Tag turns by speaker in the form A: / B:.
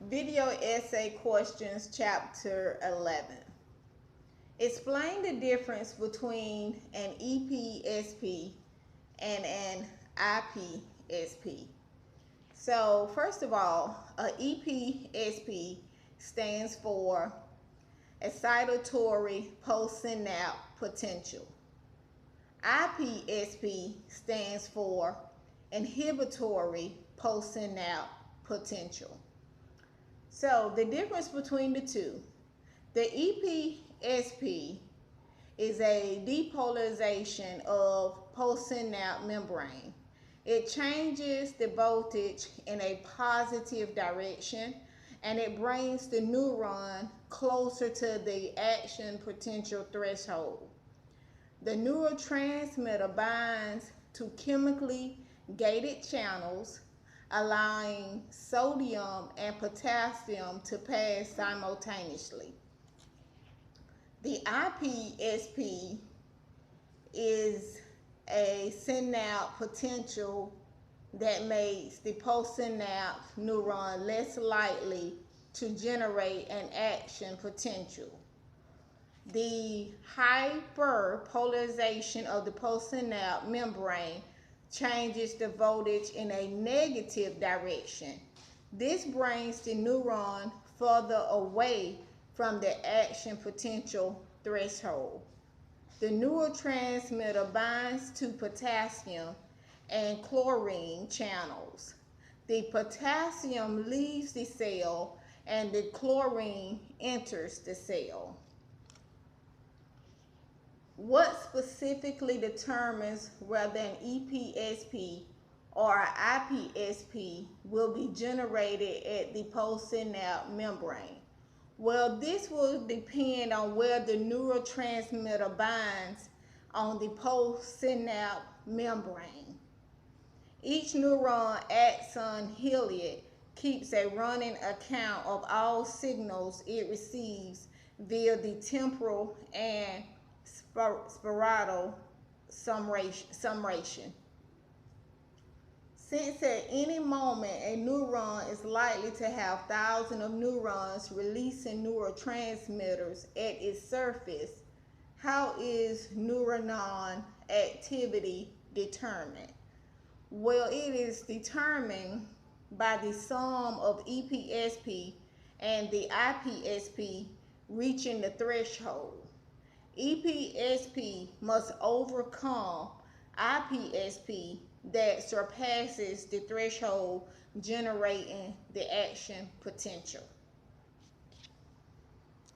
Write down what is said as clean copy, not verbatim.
A: Video essay questions, chapter 11. Explain the difference between an EPSP and an IPSP. So, first of all, a EPSP stands for excitatory postsynaptic potential. IPSP stands for inhibitory postsynaptic potential. So the difference between the two, the EPSP is a depolarization of postsynaptic membrane. It changes the voltage in a positive direction, and it brings the neuron closer to the action potential threshold. The neurotransmitter binds to chemically gated channels, allowing sodium and potassium to pass simultaneously. The IPSP is a synaptic potential that makes the postsynaptic neuron less likely to generate an action potential. The hyperpolarization of the postsynaptic membrane changes the voltage in a negative direction. This brings the neuron further away from the action potential threshold. The neurotransmitter binds to potassium and chlorine channels. The potassium leaves the cell and the chlorine enters the cell. What specifically determines whether an EPSP or an IPSP will be generated at the postsynaptic membrane? Well, this will depend on where the neurotransmitter binds on the postsynaptic membrane. Each neuron axon hillock keeps a running account of all signals it receives via the temporal and spiratal summation. Since at any moment a neuron is likely to have thousands of neurons releasing neurotransmitters at its surface, how is neuron activity determined? Well, it is determined by the sum of EPSP and the IPSP reaching the threshold. EPSP must overcome IPSP that surpasses the threshold, generating the action potential.